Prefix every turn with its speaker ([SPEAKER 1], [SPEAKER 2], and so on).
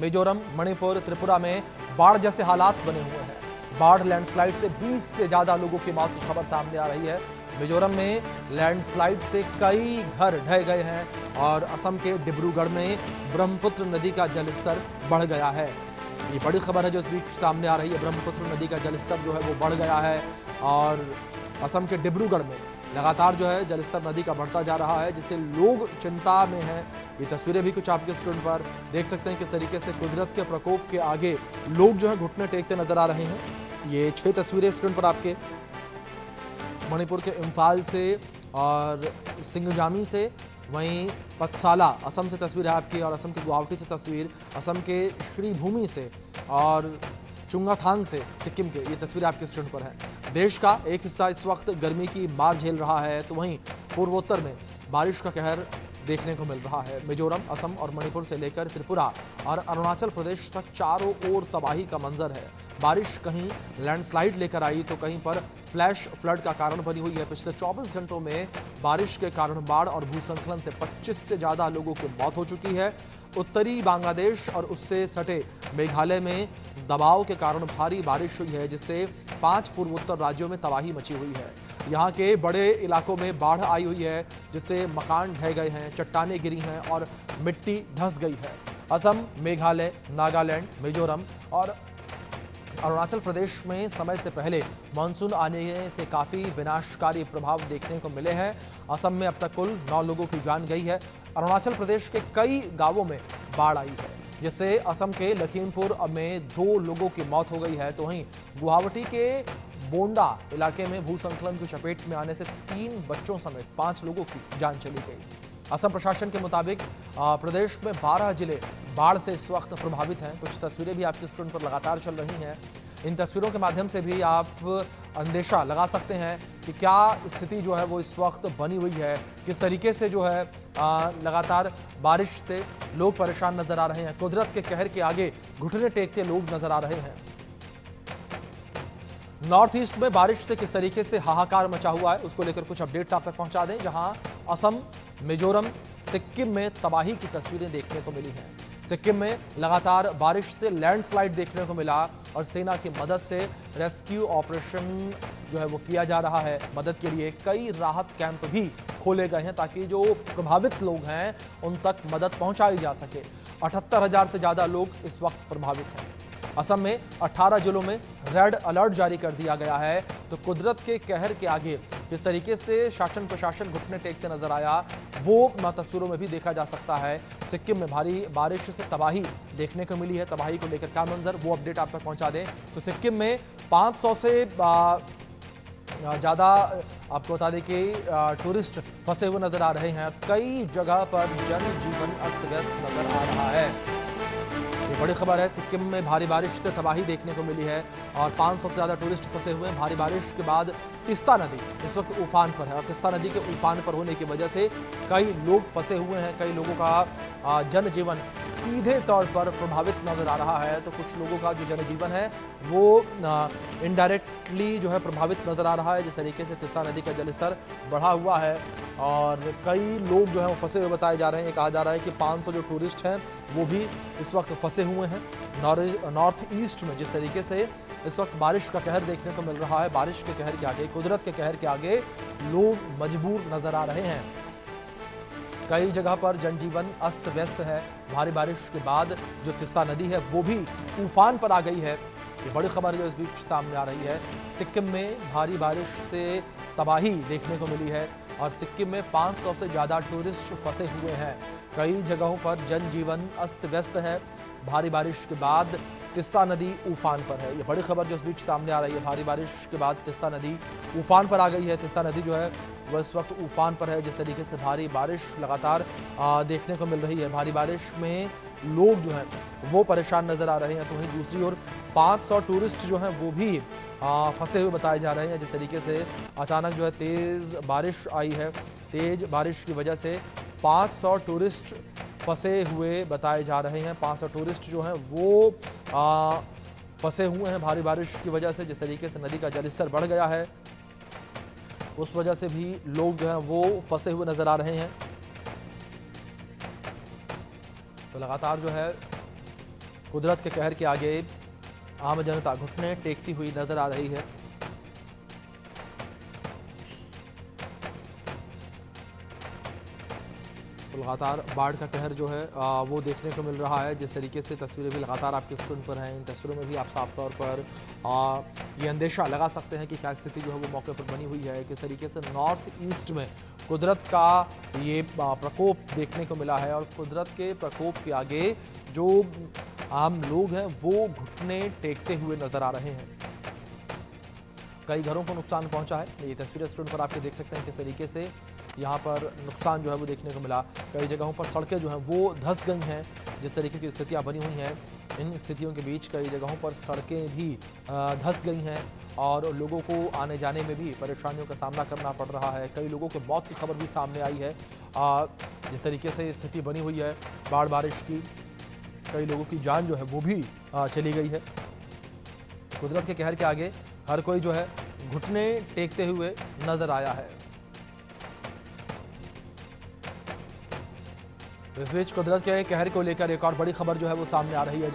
[SPEAKER 1] मिजोरम, मणिपुर, त्रिपुरा में बाढ़ जैसे हालात बने हुए हैं। बाढ़ लैंडस्लाइड से 20 से ज्यादा लोगों की मौत की खबर सामने आ रही है। मिजोरम में लैंडस्लाइड से कई घर ढह गए हैं और असम के डिब्रूगढ़ में ब्रह्मपुत्र नदी का जलस्तर बढ़ गया है। ये बड़ी खबर है जो इस बीच सामने आ रही है। ब्रह्मपुत्र नदी का जलस्तर जो है वो बढ़ गया है और असम के डिब्रूगढ़ में लगातार जो है जलस्तर नदी का बढ़ता जा रहा है, जिससे लोग चिंता में हैं। ये तस्वीरें भी कुछ आपके स्क्रीन पर देख सकते हैं किस तरीके से कुदरत के प्रकोप के आगे लोग जो है घुटने टेकते नजर आ रहे हैं। ये 6 तस्वीरें स्क्रीन पर आपके मणिपुर के इम्फाल से और सिंगजामी से, वहीं पथसाला असम से तस्वीर है आपकी, और असम के गुवाहाटी से तस्वीर, असम के श्रीभूमि से और चुंगाथांग से सिक्किम के, ये तस्वीर आपके स्क्रीन पर है। देश का एक हिस्सा इस वक्त गर्मी की मार झेल रहा है, तो वहीं पूर्वोत्तर में बारिश का कहर देखने को मिल रहा है। मिजोरम, असम और मणिपुर से लेकर त्रिपुरा और अरुणाचल प्रदेश तक चारों ओर तबाही का मंजर है। बारिश कहीं लैंडस्लाइड लेकर आई तो कहीं पर फ्लैश फ्लड का कारण बनी हुई है। पिछले 24 घंटों में बारिश के कारण बाढ़ और भूस्खलन से 25 से ज़्यादा लोगों की मौत हो चुकी है। उत्तरी बांग्लादेश और उससे सटे मेघालय में दबाव के कारण भारी बारिश हुई है, जिससे 5 पूर्वोत्तर राज्यों में तबाही मची हुई है। यहाँ के बड़े इलाकों में बाढ़ आई हुई है, जिससे मकान ढह गए हैं, चट्टानें गिरी हैं और मिट्टी धंस गई है। असम, मेघालय, नागालैंड, मिजोरम और अरुणाचल प्रदेश में समय से पहले मानसून आने से काफ़ी विनाशकारी प्रभाव देखने को मिले हैं। असम में अब तक कुल 9 लोगों की जान गई है। अरुणाचल प्रदेश के कई गांवों में बाढ़ आई है, जिससे असम के लखीमपुर में 2 लोगों की मौत हो गई है, तो वहीं गुवाहाटी के बोंडा इलाके में भूस्खलन की चपेट में आने से 3 बच्चों समेत 5 लोगों की जान चली गई। असम प्रशासन के मुताबिक प्रदेश में 12 जिले बाढ़ से इस वक्त प्रभावित हैं। कुछ तस्वीरें भी आपकी स्क्रीन पर लगातार चल रही हैं। इन तस्वीरों के माध्यम से भी आप अंदेशा लगा सकते हैं कि क्या स्थिति जो है वो इस वक्त बनी हुई है, किस तरीके से जो है लगातार बारिश से लोग परेशान नजर आ रहे हैं। कुदरत के कहर के आगे घुटने टेकते लोग नजर आ रहे हैं। नॉर्थ ईस्ट में बारिश से किस तरीके से हाहाकार मचा हुआ है, उसको लेकर कुछ अपडेट्स आप तक पहुंचा दें। जहां असम, मिजोरम, सिक्किम में तबाही की तस्वीरें देखने को मिली हैं। सिक्किम में लगातार बारिश से लैंडस्लाइड देखने को मिला और सेना की मदद से रेस्क्यू ऑपरेशन जो है वो किया जा रहा है। मदद के लिए कई राहत कैंप भी खोले गए हैं ताकि जो प्रभावित लोग हैं उन तक मदद पहुंचाई जा सके। 78,000 से ज़्यादा लोग इस वक्त प्रभावित हैं। असम में 18 जिलों में रेड अलर्ट जारी कर दिया गया है। तो कुदरत के कहर के आगे जिस तरीके से शासन प्रशासन घुटने टेकते नजर आया, वो तस्वीरों में भी देखा जा सकता है। सिक्किम में भारी बारिश से तबाही देखने को मिली है। तबाही को लेकर क्या मंजर, वो अपडेट आप तक पहुंचा दें। तो सिक्किम में 500 से ज़्यादा आपको बता दें कि टूरिस्ट फंसे हुए नजर आ रहे हैं। कई जगह पर जनजीवन अस्त व्यस्त नजर आ रहा है। ये बड़ी खबर है। सिक्किम में भारी बारिश से तबाही देखने को मिली है और 500 से ज़्यादा टूरिस्ट फंसे हुए हैं। भारी बारिश के बाद तिस्ता नदी इस वक्त उफान पर है और तिस्ता नदी के उफान पर होने की वजह से कई लोग फंसे हुए हैं। कई लोगों का जनजीवन सीधे तौर पर प्रभावित नजर आ रहा है, तो कुछ लोगों का जो जनजीवन है वो इनडायरेक्टली जो है प्रभावित नजर आ रहा है। जिस तरीके से तिस्ता नदी का जलस्तर बढ़ा हुआ है और कई लोग जो है वो फंसे हुए बताए जा रहे हैं। कहा जा रहा है कि 500 जो टूरिस्ट हैं वो भी इस वक्त फंसे हुए हैं। नॉर्थ ईस्ट में जिस तरीके से इस वक्त बारिश का कहर देखने को मिल रहा है, बारिश के कहर के आगे, कुदरत के कहर के आगे लोग मजबूर नजर आ रहे हैं। कई जगह पर जनजीवन अस्त व्यस्त है। भारी बारिश के बाद जो तिस्ता नदी है वो भी उफान पर आ गई है। ये बड़ी खबर जो इस बीच सामने आ रही है। सिक्किम में भारी बारिश से तबाही देखने को मिली है और सिक्किम में 500 से ज़्यादा टूरिस्ट फंसे हुए हैं। कई जगहों पर जनजीवन अस्त व्यस्त है। भारी बारिश के बाद तिस्ता नदी उफान पर है। ये बड़ी खबर जो इस बीच सामने आ रही है। भारी बारिश के बाद तिस्ता नदी उफान पर आ गई है। तिस्ता नदी जो है वह इस वक्त उफान पर है। जिस तरीके से भारी बारिश लगातार देखने को मिल रही है, भारी बारिश में लोग जो हैं वो परेशान नजर आ रहे हैं। तो वहीं दूसरी ओर 500 टूरिस्ट जो हैं वो भी फंसे हुए बताए जा रहे हैं। जिस तरीके से अचानक जो है तेज़ बारिश आई है, तेज़ बारिश की वजह से 500 टूरिस्ट फंसे हुए बताए जा रहे हैं। 500 टूरिस्ट जो हैं वो फंसे हुए हैं भारी बारिश की वजह से। जिस तरीके से नदी का जलस्तर बढ़ गया है उस वजह से भी लोग जो हैं वो फंसे हुए नजर आ रहे हैं। तो लगातार जो है कुदरत के कहर के आगे आम जनता घुटने टेकती हुई नजर आ रही है। तो लगातार बाढ़ का कहर जो है वो देखने को मिल रहा है। जिस तरीके से तस्वीरें भी लगातार आपकी स्क्रीन पर हैं, इन तस्वीरों में भी आप साफ तौर पर ये अंदेशा लगा सकते हैं कि क्या स्थिति जो है वो मौके पर बनी हुई है। किस तरीके से नॉर्थ ईस्ट में कुदरत का ये प्रकोप देखने को मिला है और कुदरत के प्रकोप के आगे जो आम लोग हैं वो घुटने टेकते हुए नजर आ रहे हैं। कई घरों को नुकसान पहुंचा है। ये तस्वीरें स्क्रीन पर आपके देख सकते हैं किस तरीके से यहाँ पर नुकसान जो है वो देखने को मिला। कई जगहों पर सड़कें जो हैं वो धंस गई हैं। जिस तरीके की स्थितियाँ बनी हुई हैं, इन स्थितियों के बीच कई जगहों पर सड़कें भी धंस गई हैं और लोगों को आने जाने में भी परेशानियों का सामना करना पड़ रहा है। कई लोगों के मौत की खबर भी सामने आई है। जिस तरीके से स्थिति बनी हुई है बाढ़ बारिश की, कई लोगों की जान जो है वो भी चली गई है। कुदरत के कहर के आगे हर कोई जो है घुटने टेकते हुए नजर आया है। इस बीच कुदरत के कहर को लेकर एक और बड़ी खबर जो है वो सामने आ रही है।